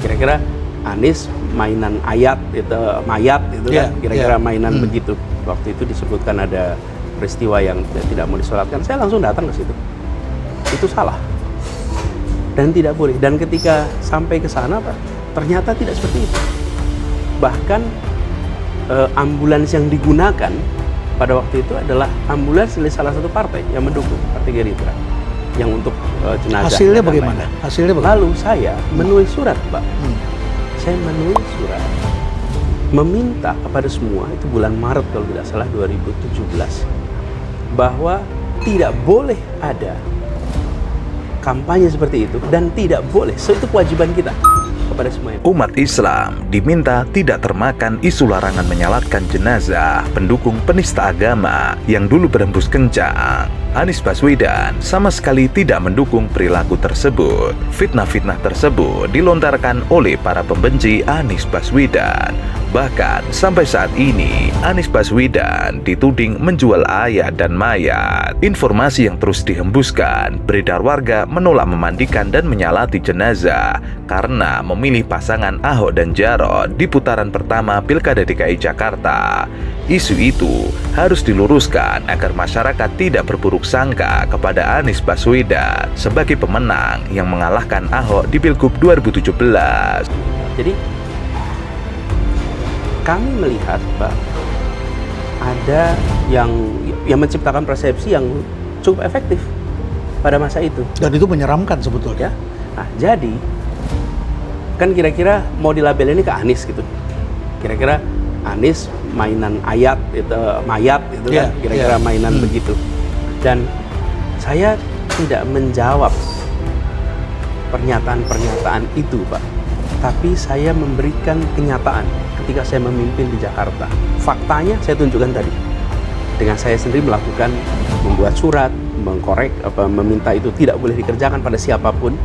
Kira-kira Anies mainan ayat itu, mayat itu kan, kira-kira mainan begitu. Waktu itu disebutkan ada peristiwa yang tidak mau disolatkan, saya langsung datang ke situ. Itu salah dan tidak boleh. Dan ketika sampai ke sana, Pak, ternyata tidak seperti itu. Bahkan ambulans yang digunakan pada waktu itu adalah ambulans dari salah satu partai yang mendukung, Partai Gerindra, yang untuk jenazah. Hasilnya bagaimana? Hasilnya bagaimana? Lalu saya menulis surat, Pak. Saya menulis surat meminta kepada semua, itu bulan Maret kalau tidak salah 2017, bahwa tidak boleh ada kampanye seperti itu dan tidak boleh, itu kewajiban kita kepada semuanya. Umat Islam diminta tidak termakan isu larangan menyalatkan jenazah pendukung penista agama yang dulu berhembus kencang. Anies Baswedan sama sekali tidak mendukung perilaku tersebut. Fitnah-fitnah tersebut dilontarkan oleh para pembenci Anies Baswedan. Bahkan sampai saat ini Anies Baswedan dituding menjual ayat dan mayat. Informasi yang terus dihembuskan, beredar warga menolak memandikan dan menyalati jenazah karena memilih pasangan Ahok dan Jarot di putaran pertama Pilkada DKI Jakarta. Isu itu harus diluruskan agar masyarakat tidak berburuk sangka kepada Anies Baswedan sebagai pemenang yang mengalahkan Ahok di Pilgub 2017. Jadi kami melihat, Pak, ada yang menciptakan persepsi yang cukup efektif pada masa itu. Dan itu menyeramkan sebetulnya. Nah, jadi kan kira-kira mau dilabel ini ke Anies gitu. Kira-kira Anies mainan ayat itu, mayat itu kan, kira-kira mainan begitu. Dan saya tidak menjawab pernyataan-pernyataan itu, Pak. Tapi saya memberikan kenyataan ketika saya memimpin di Jakarta. Faktanya saya tunjukkan tadi. Dengan saya sendiri melakukan, membuat surat, mengkorek, meminta itu tidak boleh dikerjakan pada siapapun.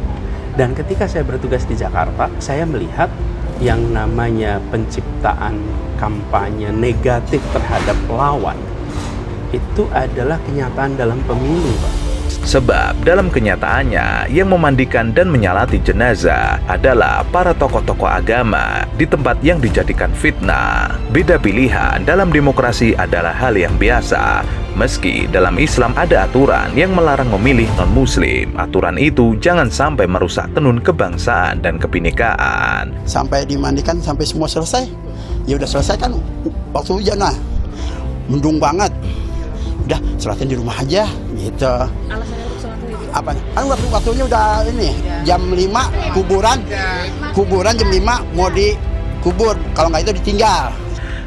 Dan ketika saya bertugas di Jakarta, saya melihat yang namanya penciptaan kampanye negatif terhadap lawan itu adalah kenyataan dalam pemilu, Pak. Sebab dalam kenyataannya yang memandikan dan menyalati jenazah adalah para tokoh-tokoh agama di tempat yang dijadikan fitnah. Beda pilihan dalam demokrasi adalah hal yang biasa. Meski dalam Islam ada aturan yang melarang memilih non-muslim, aturan itu jangan sampai merusak tenun kebangsaan dan kebinekaan. Sampai dimandikan sampai semua selesai. Ya udah selesai kan waktu hujan lah. Mendung banget. Udah sholatin di rumah aja gitu. Alasannya untuk sholatin gitu? Apa? Kan waktunya udah ini jam 5 kuburan jam 5 mau dikubur, kalau nggak itu ditinggal.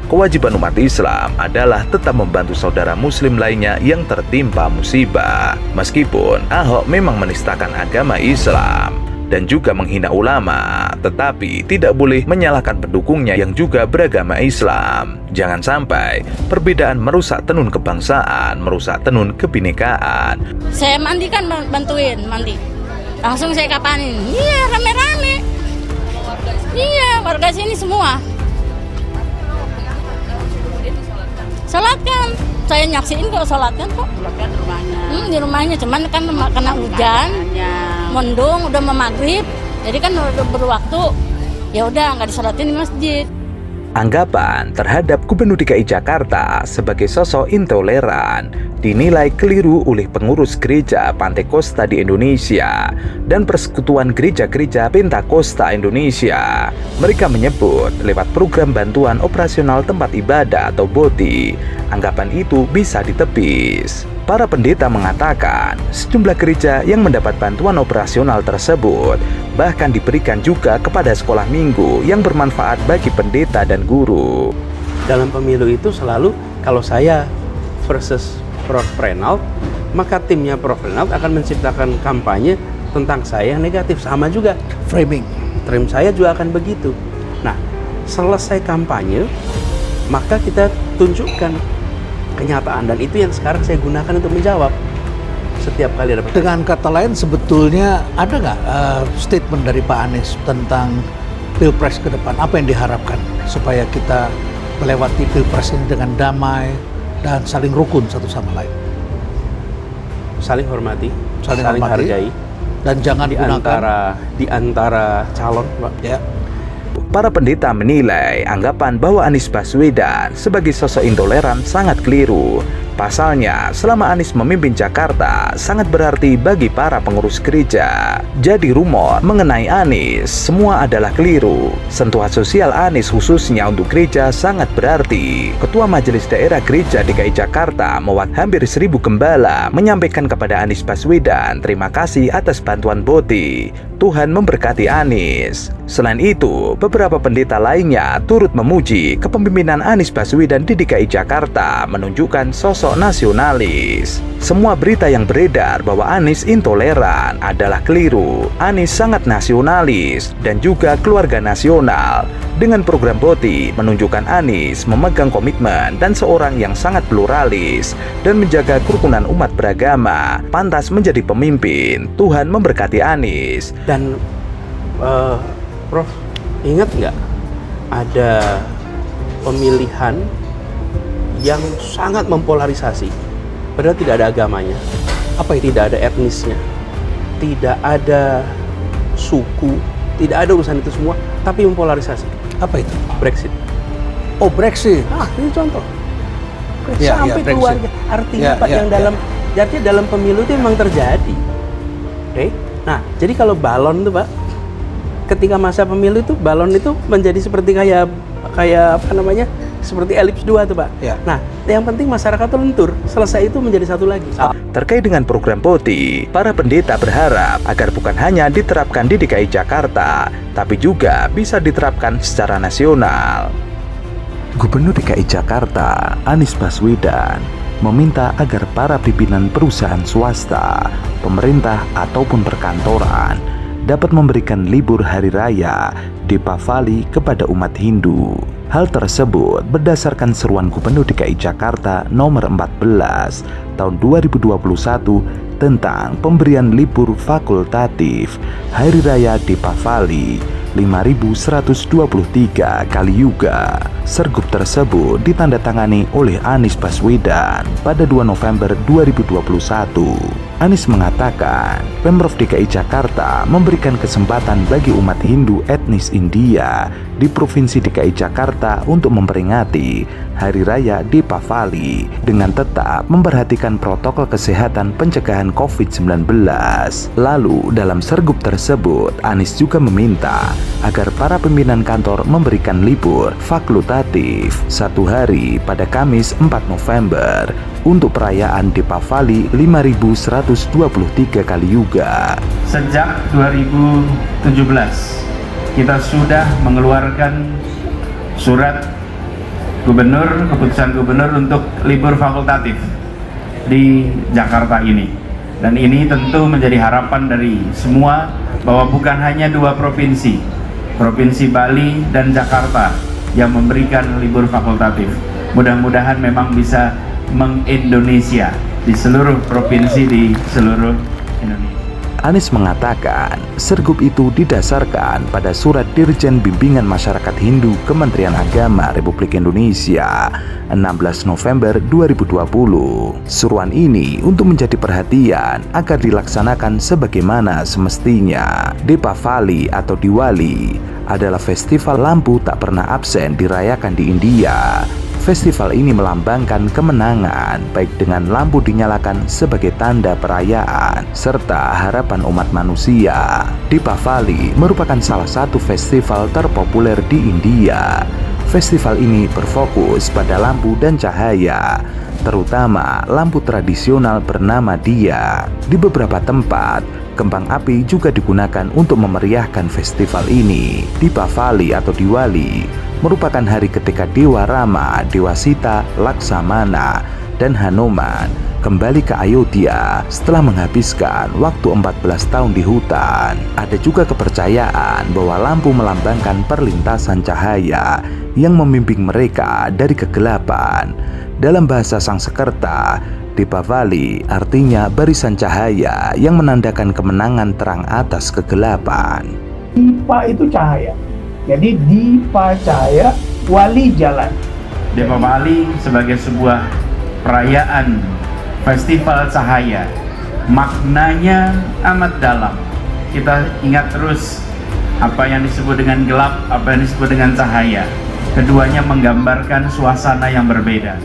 Kewajiban umat Islam adalah tetap membantu saudara muslim lainnya yang tertimpa musibah. Meskipun Ahok memang menistakan agama Islam dan juga menghina ulama, tetapi tidak boleh menyalahkan pendukungnya yang juga beragama Islam. Jangan sampai perbedaan merusak tenun kebangsaan, merusak tenun kebinekaan. Saya mandi kan, bantuin mandi. Langsung saya kapanin. Iya, rame-rame. Iya, warga sini semua. Sholatkan. Saya nyaksiin kok sholatkan kok. Sholatkan di rumahnya. Di rumahnya, cuman kan kena hujan. Mendung, udah mau maghrib, jadi kan udah berwaktu, ya udah nggak disolatin di masjid. Anggapan terhadap Gubernur DKI Jakarta sebagai sosok intoleran dinilai keliru oleh pengurus gereja Pantekosta di Indonesia dan Persekutuan Gereja-Gereja Pentakosta Indonesia. Mereka menyebut lewat program bantuan operasional tempat ibadah atau BOTI, anggapan itu bisa ditepis. Para pendeta mengatakan sejumlah gereja yang mendapat bantuan operasional tersebut bahkan diberikan juga kepada sekolah minggu yang bermanfaat bagi pendeta dan guru. Dalam pemilu itu selalu kalau saya versus Prof. Reynald, maka timnya Prof. Reynald akan menciptakan kampanye tentang saya yang negatif. Sama juga Framing. Tim saya juga akan begitu. Nah, selesai kampanye, maka kita tunjukkan kenyataan, dan itu yang sekarang saya gunakan untuk menjawab setiap kali ada pertanyaan. Dengan kata lain, sebetulnya ada nggak statement dari Pak Anies tentang Pilpres ke depan? Apa yang diharapkan supaya kita melewati Pilpres ini dengan damai dan saling rukun satu sama lain? Saling hormati, saling hargai, dan jangan di antara calon, Pak. Ya. Para pendeta menilai anggapan bahwa Anies Baswedan sebagai sosok intoleran sangat keliru. Pasalnya, selama Anies memimpin Jakarta sangat berarti bagi para pengurus gereja. Jadi rumor mengenai Anies semua adalah keliru. Sentuhan sosial Anies khususnya untuk gereja sangat berarti. Ketua Majelis Daerah Gereja DKI Jakarta hampir 1.000 gembala menyampaikan kepada Anies Baswedan terima kasih atas bantuan boti. Tuhan memberkati Anies. Selain itu, beberapa pendeta lainnya turut memuji kepemimpinan Anies Baswedan di DKI Jakarta menunjukkan sosok nasionalis. Semua berita yang beredar bahwa Anies intoleran adalah keliru. Anies sangat nasionalis dan juga keluarga nasional. Dengan program boti menunjukkan Anies memegang komitmen dan seorang yang sangat pluralis dan menjaga kerukunan umat beragama, pantas menjadi pemimpin. Tuhan memberkati Anies. Dan Prof, ingat nggak ada pemilihan yang sangat mempolarisasi, padahal tidak ada agamanya, tidak ada etnisnya, tidak ada suku, tidak ada urusan itu semua, tapi mempolarisasi. Apa itu? Brexit. Oh, Brexit. Ini contoh. Ya, Sampai Brexit. keluarga. Artinya Pak, yang dalam pemilu itu memang terjadi. Oke. Nah, jadi kalau balon tuh Pak, ketika masa pemilu itu balon itu menjadi seperti kayak apa namanya? Seperti elips 2 tuh Pak. Ya. Nah, yang penting masyarakat tuh lentur. Selesai itu menjadi satu lagi. Terkait dengan program boti, para pendeta berharap agar bukan hanya diterapkan di DKI Jakarta, tapi juga bisa diterapkan secara nasional. Gubernur DKI Jakarta, Anies Baswedan, meminta agar para pimpinan perusahaan swasta, pemerintah ataupun perkantoran dapat memberikan libur hari raya Deepavali kepada umat Hindu. Hal tersebut berdasarkan seruan Gubernur DKI Jakarta nomor 14 tahun 2021 tentang pemberian libur fakultatif Hari Raya Deepavali 5.123 kali yuga. Sergup tersebut ditandatangani oleh Anies Baswedan pada 2 November 2021. Anies mengatakan, Pemprov DKI Jakarta memberikan kesempatan bagi umat Hindu etnis India di Provinsi DKI Jakarta untuk memperingati Hari Raya Deepavali dengan tetap memperhatikan protokol kesehatan pencegahan COVID-19. Lalu, dalam sergup tersebut, Anies juga meminta agar para pimpinan kantor memberikan libur fakultatif 1 hari pada Kamis 4 November untuk perayaan Deepavali 5.123 kali yuga. Sejak 2017 kita sudah mengeluarkan surat gubernur, keputusan gubernur untuk libur fakultatif di Jakarta ini. Dan ini tentu menjadi harapan dari semua bahwa bukan hanya 2 provinsi, Provinsi Bali dan Jakarta yang memberikan libur fakultatif. Mudah-mudahan memang bisa meng-Indonesia di seluruh provinsi di seluruh Indonesia. Anies mengatakan, sergup itu didasarkan pada surat Dirjen Bimbingan Masyarakat Hindu Kementerian Agama Republik Indonesia 16 November 2020. Seruan ini untuk menjadi perhatian agar dilaksanakan sebagaimana semestinya. Deepavali atau Diwali adalah festival lampu tak pernah absen dirayakan di India. Festival ini melambangkan kemenangan, baik dengan lampu dinyalakan sebagai tanda perayaan, serta harapan umat manusia. Deepavali merupakan salah satu festival terpopuler di India. Festival ini berfokus pada lampu dan cahaya, terutama lampu tradisional bernama Diya. Di beberapa tempat, kembang api juga digunakan untuk memeriahkan festival ini. Deepavali atau Diwali merupakan hari ketika Dewa Rama, Dewa Sita, Laksamana, dan Hanuman kembali ke Ayodhya setelah menghabiskan waktu 14 tahun di hutan. Ada juga kepercayaan bahwa lampu melambangkan perlintasan cahaya yang membimbing mereka dari kegelapan. Dalam bahasa Sangsekerta, Deepavali artinya barisan cahaya yang menandakan kemenangan terang atas kegelapan. Dipa itu cahaya. Jadi Dipa cahaya, wali jalan. Deepavali sebagai sebuah perayaan festival cahaya, maknanya amat dalam. Kita ingat terus apa yang disebut dengan gelap, apa yang disebut dengan cahaya. Keduanya menggambarkan suasana yang berbeda.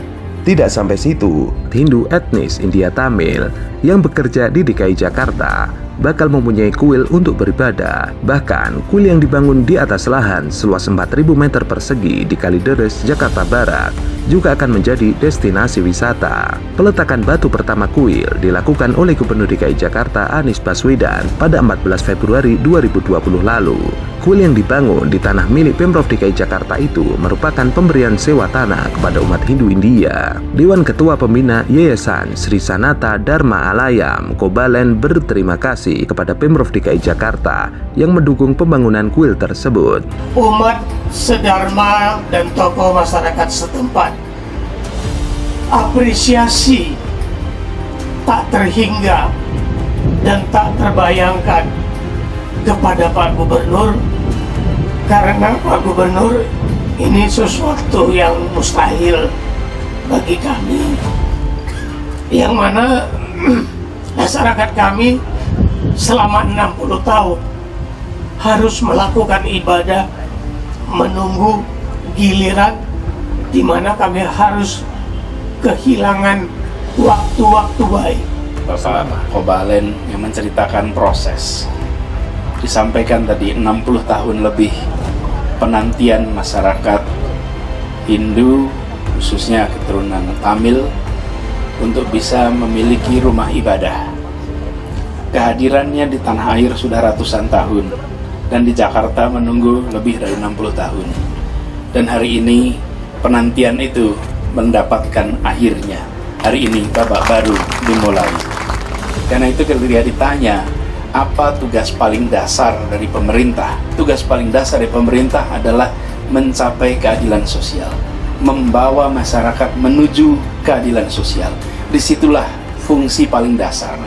Tidak sampai situ, Hindu etnis India Tamil yang bekerja di DKI Jakarta bakal mempunyai kuil untuk beribadah. Bahkan, kuil yang dibangun di atas lahan seluas 4.000 meter persegi di Kalideres, Jakarta Barat juga akan menjadi destinasi wisata. Peletakan batu pertama kuil dilakukan oleh Gubernur DKI Jakarta Anies Baswedan pada 14 Februari 2020 lalu. Kuil yang dibangun di tanah milik Pemprov DKI Jakarta itu merupakan pemberian sewa tanah kepada umat Hindu India. Dewan Ketua Pembina Yayasan Sri Sanata Dharma Alayam Kobalen berterima kasih kepada Pemprov DKI Jakarta yang mendukung pembangunan kuil tersebut. Umat sedharma dan tokoh masyarakat setempat apresiasi tak terhingga dan tak terbayangkan kepada Pak Gubernur, karena Pak Gubernur ini sesuatu yang mustahil bagi kami, yang mana masyarakat kami selama 60 tahun harus melakukan ibadah menunggu giliran di mana kami harus kehilangan waktu-waktu baik. Bapak Kobalen yang menceritakan proses. Disampaikan tadi 60 tahun lebih penantian masyarakat Hindu, khususnya keturunan Tamil, untuk bisa memiliki rumah ibadah. Kehadirannya di tanah air sudah ratusan tahun, dan di Jakarta menunggu lebih dari 60 tahun. Dan hari ini penantian itu mendapatkan akhirnya. Hari ini babak baru dimulai. Karena itu ketika ditanya, apa tugas paling dasar dari pemerintah? Tugas paling dasar dari pemerintah adalah mencapai keadilan sosial, membawa masyarakat menuju keadilan sosial. Disitulah fungsi paling dasar.